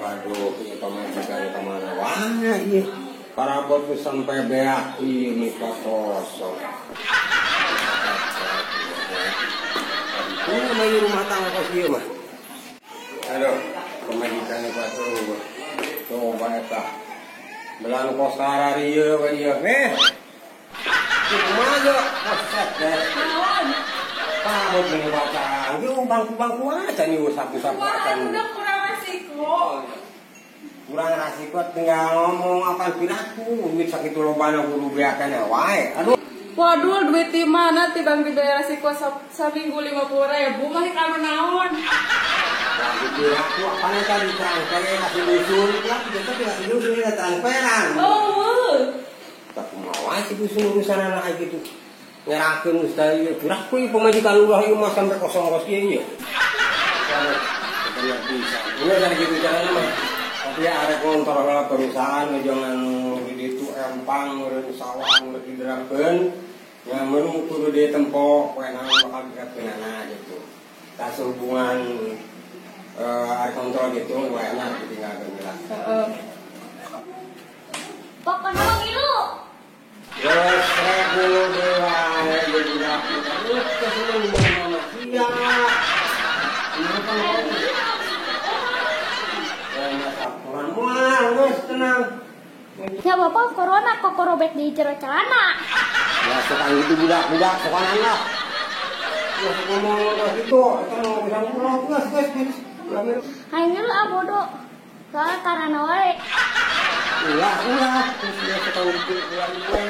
Waduh, ini pemajikan kemana? Wah, ini parabot sampai beak ini kosong. Ini main rumah tangga kos dia mah. Aduh, pemajikan ini pas coba eta. Belan kos kararieu we ieu. Kumaha koset deh. Parabot dengan bacaan. Ieu bangku-bangku aja nih sapu-sapu acan. Kurang resiko tinggal ngomong apa piraku duit sakitu lobana guru beakan wae. Aduh. Waduh, duit di mana ti Bang dibayar resiko seminggu 50.000 mah kana naon? Lagi piraku apanya tadi transfer kasih dusun lah kita kasih dusun ya transferan. Oh. Tak mau aja dusun urusan anak gitu. Nyerakeun geus teh ieu piraku ieu pemajikan ulah ieu mah sampai kosong kos ieu. Benar bisa. Ini dari gitu caranya mah. Tapi arek ngontor heula perusahaan jangan di ditu empang meureun sawah lagi dirakeun. Ya meureun kudu ditempo poe naon bakal dirakeunana gitu. Tas hubungan arek kontrol gitu wae enak ditinggalkeun jelas. Heeh. Pokoknya mau ngilu. Terus regu dewa jadi dapur terus keseneng mana sia. Ini kan tenang. Ya bapak corona kok korobek di jero celana. Ya sekarang itu budak-budak sekarang lah. Ya ngomong gitu, kita mau bilang pulang guys. Hai ngilu bodoh. Soalnya karena wae. Iya. Terus dia sekarang itu bulan gue.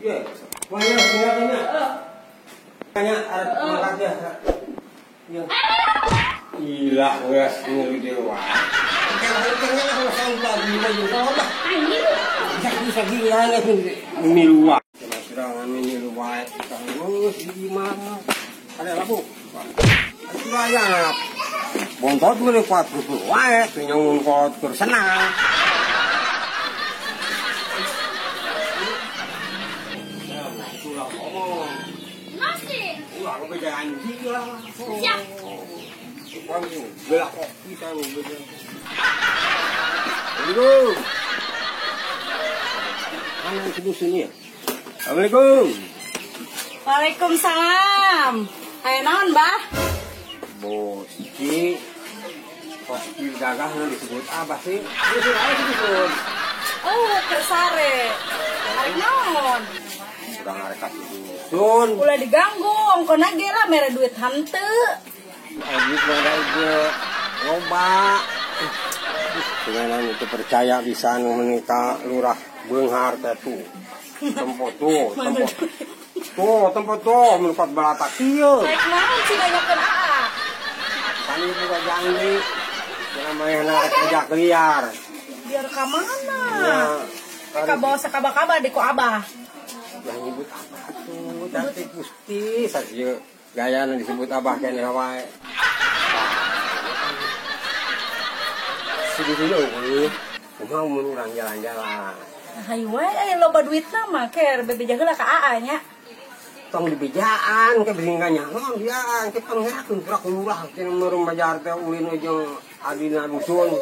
Iya. Banyak. Tanya ada mangkat ya. Iya. Gila, guys, ngeri dewa. Bisa gila ini luar. Sudah ini luar. Terus di mana? Ada labu. Sudah ya. Bontot boleh kuat betul. Wae, penyong kuat bersenang. Sudah ngomong. Masih. Ulang bejaan gila. Siap. Belak kok kita beda. Assalamualaikum. Mana itu sini ya? Assalamualaikum. Waalaikumsalam. Ayo naon, Mbah? Bos, Ci. Kok gagah disebut apa sih? Disebut apa disebut? Oh, kesare. Arek naon? Udah ngarek kasih dusun. Ulah diganggu, ongkona ge lah mere duit hanteu. Abis ada ide loba. Dengan itu percaya bisa menikah lurah Beunghar teh tuh. Tempat tuh menukat balatak ieu. Baik naon sih nanyakeun aa. Tadi juga janji namanya narik kerja liar. Biar ka mana? Ya, Ka bawa sakaba-kaba di ku Abah. yang nyebut apa tuh? Cantik Gusti saja. Gaya disebut Abah kene wae. Sini mau menurang jalan-jalan. Hai wae loba duitna mah ker bebeja heula ka aa nya. Tong dibejaan ke bingga nyaho ya ke pangerakeun pura kulurah cenah meureun bajar teh ulin jeung adina dusun.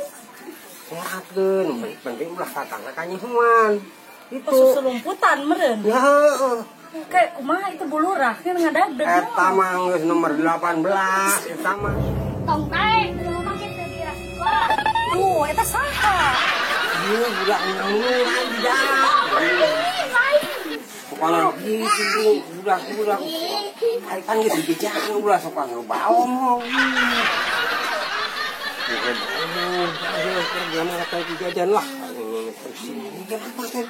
Ngerakeun penting ulah tatangna ka nyahoan. Itu Susulumputan meureun. ya heeh. Kayak kumaha itu bulurah kan ngadadeg. Eta mah geus nomor 18 eta mah. Tong teh mau makin teh di sekolah. Tuh, eta saha? Ieu budak nyamuan di jalan. Pokoknya gitu budak. Ai kan geus dibejaan ulah sok ngabaom. Ayo kerja mah kayak jajan lah. Ini kenapa teh?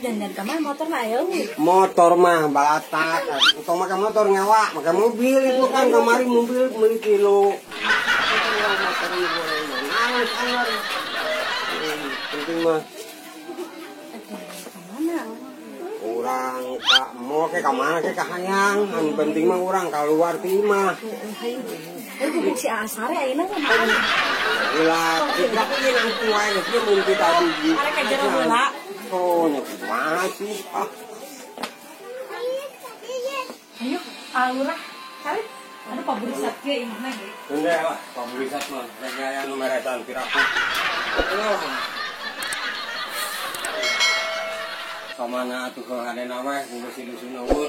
Jangan kamar motor na ayo. Motor mah balatak. Untuk makan motor nyawa, makan mobil itu kan kemarin mobil beli kilo. Motor ini boleh mana? Penting mah. Orang tak mau ke kamar ke kahayang. Yang penting mah orang keluar timah. Ayo si asare ayeuna mah. Gila, kita ini nang tuai dia mimpi tadi. Arek ka jero heula. Oh, masih ah. Ayo, alurah. Tarik. Aduh paburisat ge imahna ge. Enggak lah, paburisat mah gaya nu meresan piraku. Kamana atuh ke hadena we ku si dusun eueuh.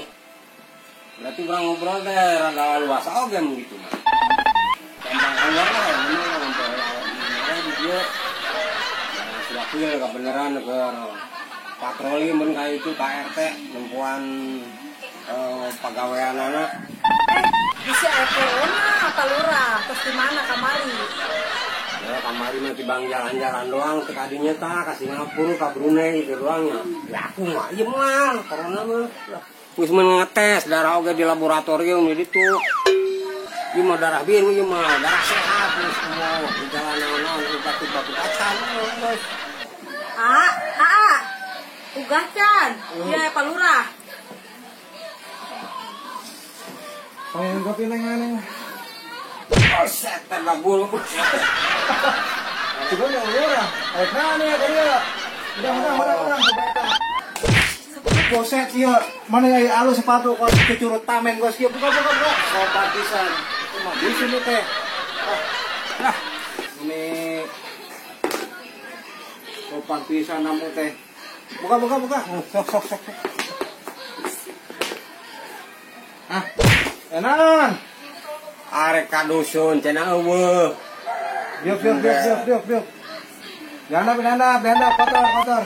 Berarti urang ngobrol teh rada luas oge gitu mah. Gampang keluar lah, ini ngobrol di dieu. Sudah kieu kebenaran ke patroli mun ka itu Pak RT nempuan pagaweanana. Bisa aya corona apa lurah? Terus di mana kamari? Ya kamari mah tibang jalan-jalan doang teh kadinya tah ka Singapura ka Brunei itu doangnya. Ya aku mah ieu mah corona mah. Geus men ngetes darah oge di laboratorium di ditu. Ieu mah darah biru ieu mah darah sehat geus semua di jalan naon batu-batu kacan geus. Ugah can. Ya Pak Lurah. Pengen kopi neng neng. Oh setan babul. Coba yang lurah. Ayo nane ya tadi ya. Udah. Boset ya. Mana ya alus sepatu kos kecurut tamen kos kieu buka. Sopan pisan. Cuma di sini teh. Ini sopan pisan namu teh. Buka. Sok. Enan. Arek ka dusun cenah eueuh. Biok. Belanda, kotor.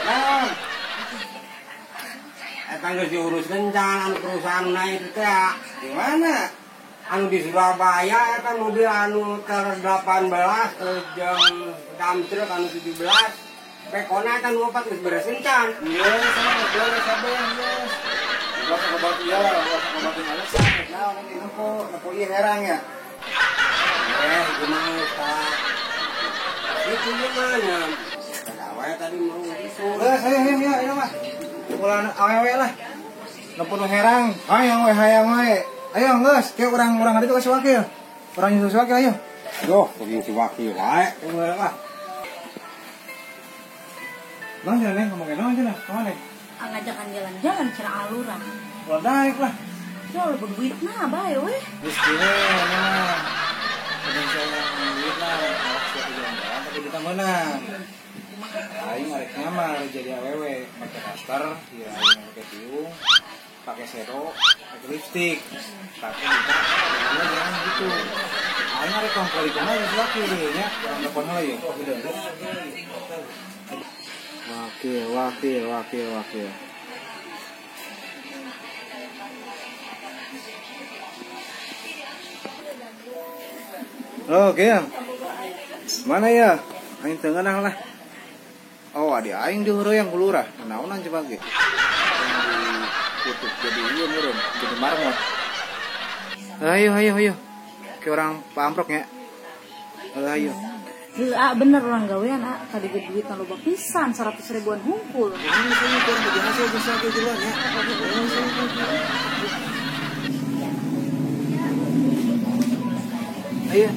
Enan. Eta geus diurus kencan anu perusahaan naik itu teh. Di mana? Anu di Surabaya eta mobil anu ter 18 jeung damtruk anu 17. Pekona kan 24 geus beres kencan. Iya, sama beres saben, yes. Gua ke batu alasan. Nah, ini nempo ieu herang ya. Gimana Ustaz? Itu gimana? Gawe tadi mau disuruh. Ayo mah. Ulah awewe lah. Nempo nu herang. Hayang we. Ayo geus, ke urang ada tuh kasih wakil. Urang nyusul wakil ayo. Duh, kudu si wakil wae. Lah. Bang jalan ngomongin naon cenah? Kemana? Ngajakan jalan-jalan cenah alurah. Ulah daek lah. Ya udah berduitna bae we. Geus kieu mah. Indonesia yang duit lah, siapa jalan-jalan tapi kita menang. Aing arek nyamar jadi awewe, pakai daster, ya aing pakai tiung, pakai sero, pakai lipstik. Tapi kita jangan gitu. Aing arek kongkoli kumaha geus laki nya, urang telepon heula yeuh. Wakil. Oke ya. Mana ya? Aing teu ngeunah lah. Oh, adi aing di yang kulurah. Naonan coba ge. Tutup jadi ieu meureun, jadi marmot. Ayo. Ke orang pamprok ya. Ayo. Bener orang gawean tadi ge duit loba pisan 100 ribuan hungkul. Ini saya kurang bagi hasil bisa ke duluan ya. Ayo.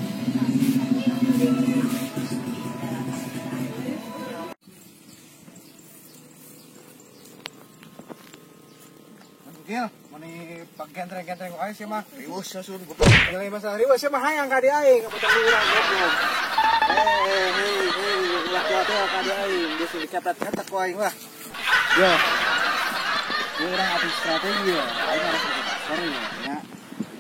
Gil, mani paggentreng-gentreng wae sih mah. Riweuh sasun. Nilai masalah riweuh sih mah hayang ka di aing, ka potong urang goblok. Ulah kuat ya ka di aing, geus dikepet-kepet ku aing lah. Yo. Urang atuh strategi ya. Aing harus pakai pasar ya.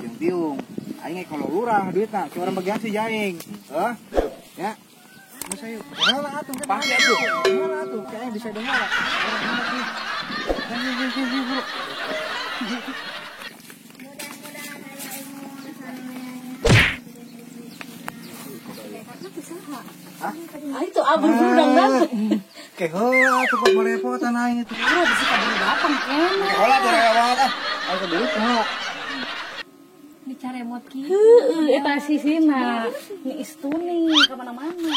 Jeung biung. Aing kalau urang duitna, ki urang bagian si jaing. Heh. Ya. Geus ayo. Heula atuh. Pasti atuh. Heula atuh, kayaknya bisa dengar. Urang hendak nih. Ayo. Itu abur udang dapet. Kehola tuh kok merepotan aing itu. Bisa kabur datang enak. Kehola tuh rewat ah. Aing dulu kehola. Bicara emot ki. Eta sisina. Ni istuni ka mana-mana.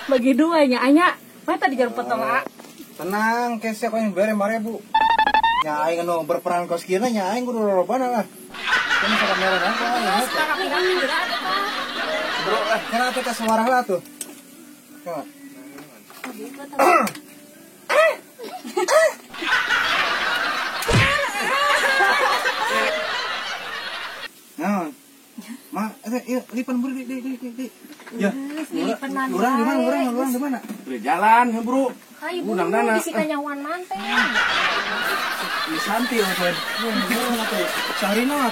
Bagi dua nya anya. Mana tadi jarum potong a. Tenang, kesek kau yang bere 5.000. Nya aing anu berperan kos kieu nya aing kudu lolobana lah. Kan sareng merah kan aing. Sekarang pirang geura eta. Bro, kana teh ka sawarah lah tuh. kok. Nah, mak, yuk, lipan buru, di. Ya, orang di mana? Di jalan, bro. Hai, Bu, bisi kanyawan manten. Di Santi, Open. Sehari not.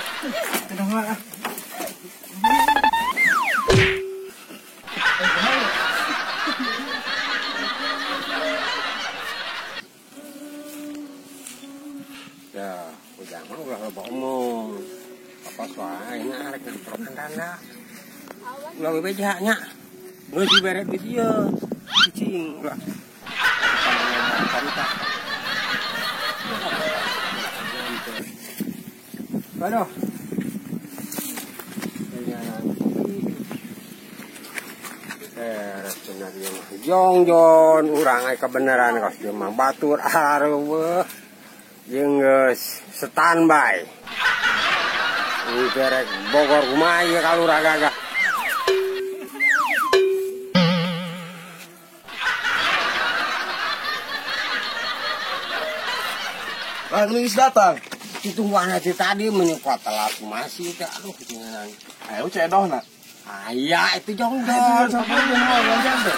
Tenang lah. Ya, jangan ulah lo ngomong. Apa soalnya arek diprokan dana. Ulah bejanya. Geus diberet di dieu. Cicing ulah. Aduh. Jongjon urang aya kebenaran kos teu mah batur areueuh. Jeung geus standby. Ini derek Bogor kumaha ieu kalurah gagah. Geus datang. Ditungguan aja tadi menyekot telat masih teh aduh ketinggalan. Ayo cedohna. Aya itu jongjon. Cantik.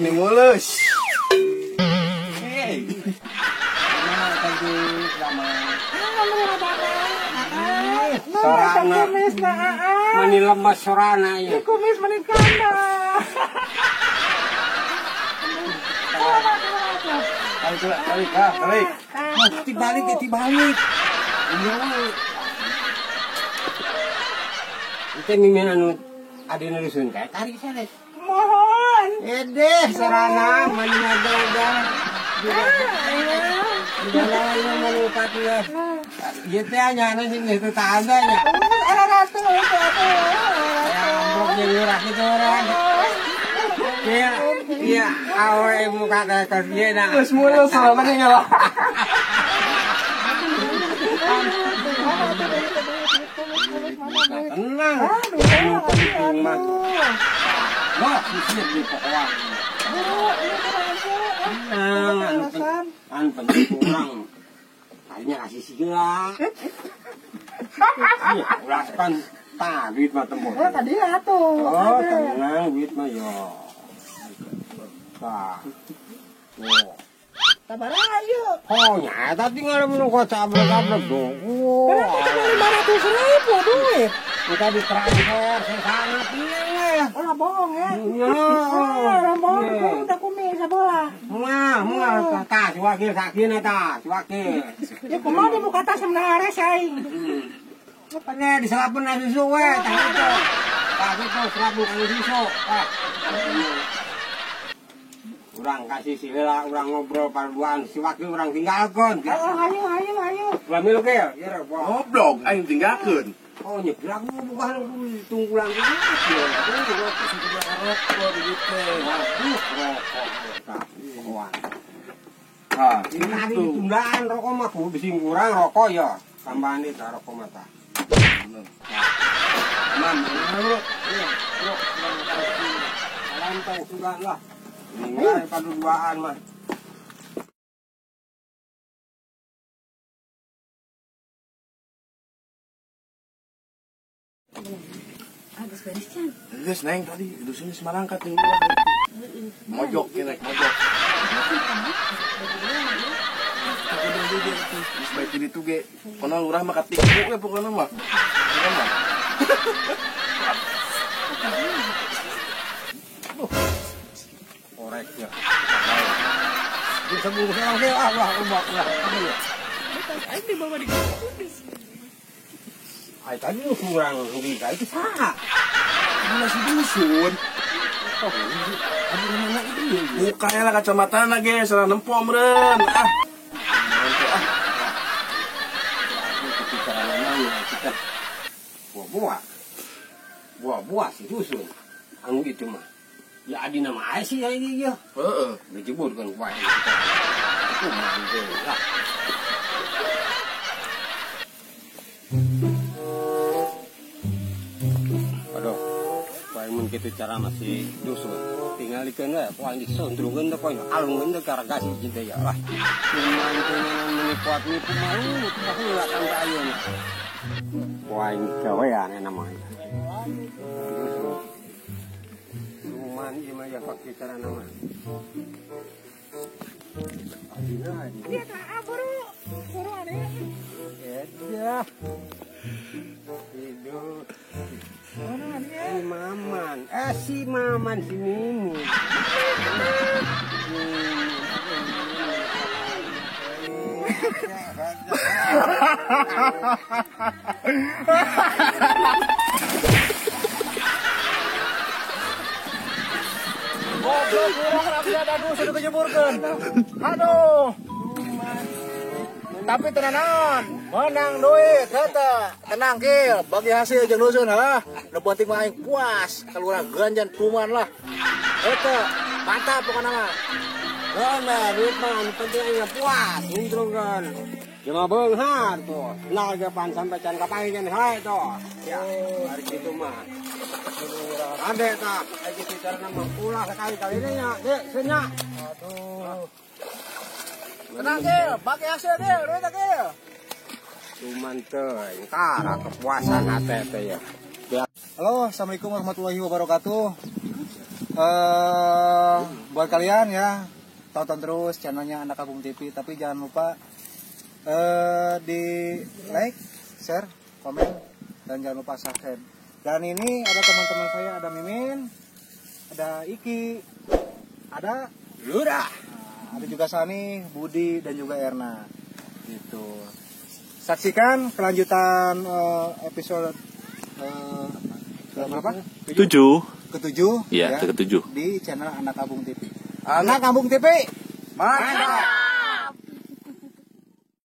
Nih mulus. Sorana. Mani lemas sorana ya. Kumis menikanda. Tarik. Tibalik. Itu mimin anu adina dusun teh tarik sare. Mohon. Edeh sarana mani ngaga. Jalan mani patia. Ieu teh anyana sing itu tandanya. Ada ratu itu. Ya ambrok jeung ngurah kitu orang. Iya, awe muka teh tos ieu na. Geus mulus sarana ngalah. Tenang. Penting mah. Wah, siap di pokok. Tenang, anu penting kurang. Kayaknya kasih sigila. Iya, ulah kan duit mah tembok. Tadi atuh. Oh, tenang, duit mah yo. Tah. Oh. Tabara ayo. Oh, nyata tinggal menunggu cabrek-cabrek dong. Kenapa cuma 500.000 duit? Kita ditransfer ke sana piye. Oh, bohong ya. Ya. Orang bohong udah kumis sebelah. Moal tah si wakil sakina tah, si wakil. Ya kumaha di muka tas sebenarnya saing. Pane diselapeun na susu we tah itu. Tah itu selapun ka susu. Tah. Urang kasih si heula urang ngobrol parduan si wakil urang tinggalkeun. Oh, ayo. Dua mil ge ya, Goblok aing tinggalkeun. oh nyebrang bukan tunggu lang gitu. Nah, ini tadi tundaan rokok mah kudu bising kurang rokok ya. Tambahan itu rokok mata. Aman, bro. Iya, bro. Lantai sudah lah. Ini padu duaan mah. Habis beres kan? Guys, neng tadi dusunnya Semarang kat nih. Mojok kira mojok. Geus bae ti ditu ge. Kono lurah mah katik we pokona mah. Korek ya. Bisa bungkus orang ke Allah. Ayo dibawa di Ay tadi lu kurang lebih kayak itu sah. Ini si dusun. Ada mana itu? Mukanya lah kacamata na ge, salah nempo meureun. Ah. Kita buah si dusun. Anu itu mah. Ya adi nama aja sih ya ini ya. Heeh. Dijebur kan kuah kita. Itu mantap lah. Aduh, mun kitu cara masih dusun tinggal dikeun we poin disondrungeun teh poin alungeun teh gara gasih cinta ya lah cuman dengan menikuat nipu malu baheula kan ayeuna poin gawean eta mah cuman ieu mah ya pakai cara nama Dia tak buru ada. ya hidup si maman si Mimin Goblok urang rapi ada duit sudah kejeburkeun. Aduh. Tapi tenanan, menang duit eta. Tenang kieu, bagi hasil jeung dusun ha. Nu penting mah aing puas, kaluar ganjan tuman lah. Eta mantap pokona mah. Gana, duit mah penting aja puas, untrungan. Cuma beunghar tuh, nagapan sampai can kapaingan hae tuh. Ya, hari gitu mah. Ade tak, ayo kita cara nama pulang sekali-kali ini ya, dek, senya. Aduh. Tenang kieu, bagi hasil kieu, duit kieu. Cuman tuh, entar kepuasan hati teh ya. Halo, assalamualaikum warahmatullahi wabarakatuh. Buat kalian ya, tonton terus channelnya Anak Kampung TV. Tapi jangan lupa di like, share, komen, dan jangan lupa subscribe. Dan ini ada teman-teman saya, ada Mimin, ada Iki, ada Lurah. ada juga Sani, Budi, dan juga Erna. Gitu. Saksikan kelanjutan episode berapa? 7. Ketujuh. Iya, ya, ke-7. di channel Anak Kampung TV. Anak Kampung TV. Mantap.